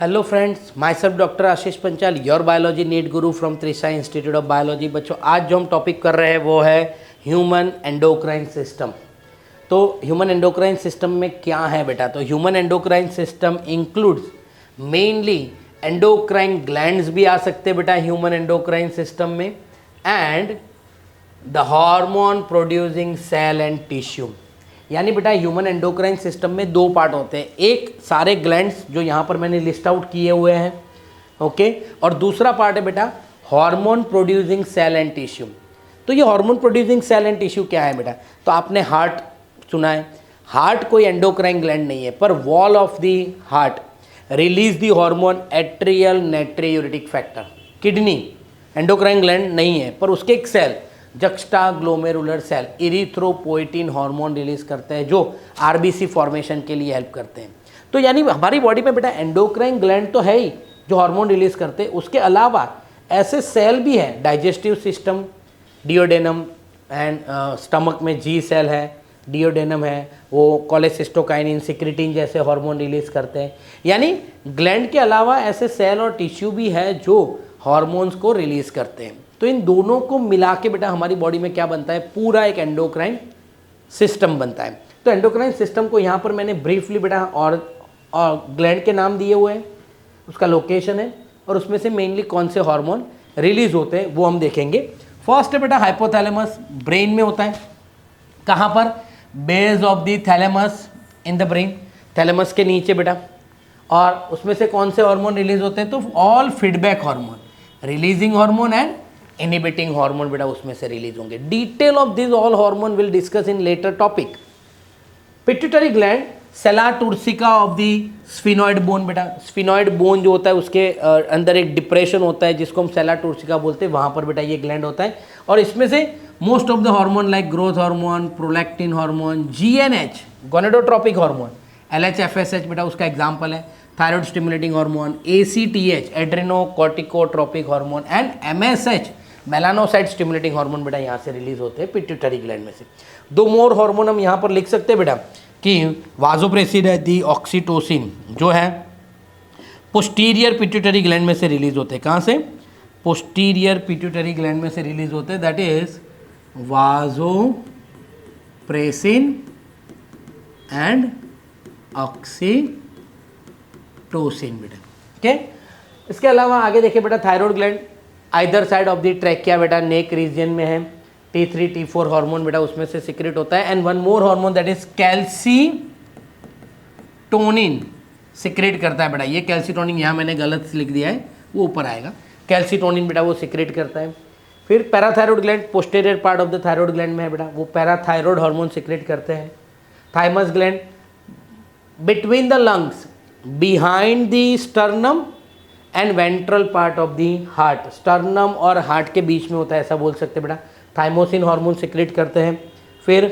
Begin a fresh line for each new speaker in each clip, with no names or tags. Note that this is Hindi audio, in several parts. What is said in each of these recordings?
Hello friends, myself doctor Ashish Panchal, your biology NEET guru from Trisha institute of biology. बच्चों, आज जो हम टॉपिक कर रहे हैं वो है ह्यूमन एंडोक्राइन सिस्टम। तो ह्यूमन एंडोक्राइन सिस्टम में क्या है बेटा? तो human endocrine system includes mainly endocrine glands भी आ सकते हैं बेटा ह्यूमन एंडोक्राइन सिस्टम में, and the hormone producing cell and tissue. यानी बेटा ह्यूमन एंडोक्राइन सिस्टम में दो पार्ट होते हैं, एक सारे ग्लैंड्स जो यहाँ पर मैंने लिस्ट आउट किए हुए हैं, ओके, और दूसरा पार्ट है बेटा hormone producing cell and tissue. तो ये hormone producing cell and tissue क्या है बेटा? तो आपने हार्ट सुना है, हार्ट कोई एंडोक्राइन ग्लैंड नहीं है, पर wall of the heart release the hormone atrial natriuretic factor. Kidney endocrine gland नहीं है, पर उसके एक cell juxtaglomerular cell erythropoietin hormone release करते हैं जो आरबीसी फॉर्मेशन के लिए हेल्प करते हैं। तो यानी हमारी बॉडी में बेटा एंडोक्राइन ग्लैंड तो है ही जो हार्मोन रिलीज करते हैं, उसके अलावा ऐसे सेल भी हैं, digestive system, duodenum and stomach में जी सेल है, डिओडेनम है, वो कोलेसिस्टोकाइनिन सिक्रिटिन जैसे हार्मोन रिलीज करते हैं। यानी ग्लैंड के अलावा ऐसे सेल और टिश्यू भी है जो हार्मोन्स को रिलीज करते हैं। तो इन दोनों को मिला के बेटा हमारी बॉडी में क्या बनता है? पूरा एक एंडोक्राइन सिस्टम बनता है। तो एंडोक्राइन सिस्टम को यहाँ पर मैंने ब्रीफली बेटा और ग्लैंड के नाम दिए हुए हैं, उसका लोकेशन है और उसमें से मेनली कौन से हार्मोन रिलीज होते हैं वो हम देखेंगे। फर्स्ट है बेटा हाइपोथैलेमस, ब्रेन में होता है। कहाँ पर? Base of the thalamus in the brain, thalamus के नीचे बेटा। और उसमें से कौन से हार्मोन रिलीज होते हैं? तो all feedback hormone, releasing hormone and inhibiting hormone बेटा उसमें से रिलीज होंगे। Detail of this all hormone will discuss in later topic. Pituitary gland sella turcica of the sphenoid bone बेटा, स्फिनॉइड बोन जो होता है उसके अंदर एक डिप्रेशन होता है जिसको हम सेला टूर्सिका बोलते हैं, वहां पर बेटा ये ग्लैंड होता है। और इसमें से most of the hormone like growth hormone, prolactin hormone, GNH gonadotropic hormone, LHFSH बेटा उसका एग्जाम्पल है, thyroid stimulating hormone, ACTH adrenocorticotropic hormone and MSH melanocyte stimulating hormone बेटा यहाँ से रिलीज होते हैं पिट्यूटरी ग्लैंड में से। दो मोर हार्मोन हम यहाँ पर लिख सकते हैं बेटा कि वाजोप्रेसिन है, दी ऑक्सीटोसिन जो है पोस्टीरियर पिट्यूटरी ग्लैंड में से रिलीज होते हैं। कहाँ से? पोस्टीरियर पिट्यूटरी ग्लैंड में से रिलीज होते हैं, दैट इज वाजोप्रेसिन एंड ऑक्सीटोसिन बेटा, ओके। इसके अलावा आगे देखिए बेटा thyroid gland either side of the trachea बेटा, नेक रीजन में है। T3 T4 हार्मोन बेटा उसमें से सिक्रेट होता है, and one more hormone that is calcitonin secrete करता है बेटा। ये कैल्सीटोनिन यहाँ मैंने गलत लिख दिया है, वो ऊपर आएगा। कैल्सीटोनिन बेटा वो सिक्रेट करता है। फिर parathyroid gland posterior part of the thyroid gland में है बेटा, वो पैराथायरॉयड हार्मोन सिक्रेट करते हैं। Thymus gland between the lungs, behind the sternum and ventral part of the heart, sternum और हार्ट के बीच में होता है, ऐसा बोल सकते हैं बेटा। थाइमोसिन हार्मोन सिक्रेट करते हैं। फिर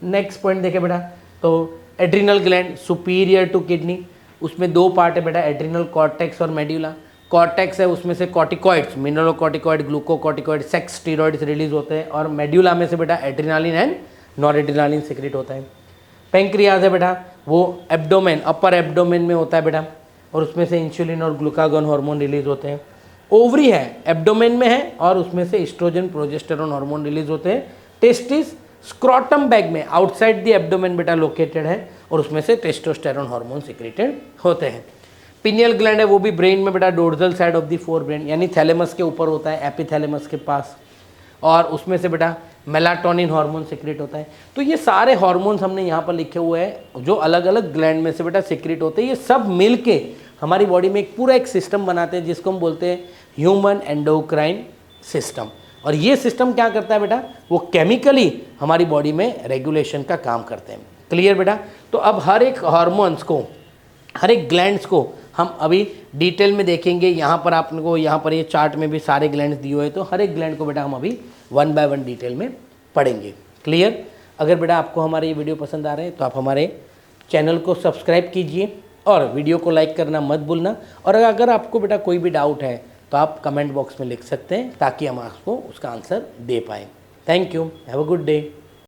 नेक्स्ट पॉइंट देखें बेटा, तो adrenal gland superior to kidney, उसमें दो पार्ट है बेटा, एड्रिनल कॉर्टेक्स और मेड्यूला। कॉर्टेक्स है उसमें से corticoids, mineralocorticoid, glucocorticoid, sex steroids release होते हैं, और मेड्यूला में से बेटा एड्रिनालिन एंड नॉरएड्रिनालिन सिक्रेट होता है। पेंक्रियाज है बेटा, वो एब्डोमेन, अपर एब्डोमेन में होता है बेटा, और उसमें से इंसुलिन और ग्लूकागॉन हार्मोन रिलीज होते हैं। ओवरी है एब्डोमेन में है, और उसमें से एस्ट्रोजन प्रोजेस्टेरोन हार्मोन रिलीज होते हैं। टेस्टिस स्क्रोटम बैग में आउटसाइड द एब्डोमेन बेटा लोकेटेड है, और उसमें से टेस्टोस्टेरोन हार्मोन सिक्रेटेड होते हैं। पिनियल ग्लैंड है वो भी ब्रेन में बेटा, dorsal side of the fore brain, यानी थैलेमस के ऊपर होता है, एपिथैलेमस के पास, और उसमें से बेटा मेलाटोनिन हार्मोन सिक्रेट होता है। तो ये सारे हार्मोन्स हमने यहाँ पर लिखे हुए हैं जो अलग अलग ग्लैंड में से बेटा सिक्रेट होते हैं। ये सब मिल के हमारी बॉडी में एक पूरा एक सिस्टम बनाते हैं जिसको हम बोलते हैं ह्यूमन एंडोक्राइन सिस्टम। और ये सिस्टम क्या करता है बेटा? वो केमिकली हमारी बॉडी में रेगुलेशन का काम करते हैं। क्लियर बेटा? तो अब हर एक हार्मोन्स को, हर एक ग्लैंड्स को हम अभी डिटेल में देखेंगे। यहाँ पर आपको, यहाँ पर ये चार्ट में भी सारे ग्लैंड्स दिए हुए हैं, तो हर एक ग्लैंड को बेटा हम अभी वन बाय वन डिटेल में पढ़ेंगे। क्लियर? अगर बेटा आपको हमारे ये वीडियो पसंद आ रहे हैं तो आप हमारे चैनल को सब्सक्राइब कीजिए और वीडियो को लाइक करना मत भूलना। और अगर आपको बेटा कोई भी डाउट है तो आप कमेंट बॉक्स में लिख सकते हैं ताकि हम आपको उसका आंसर दे पाएँ। Thank you, have a good day.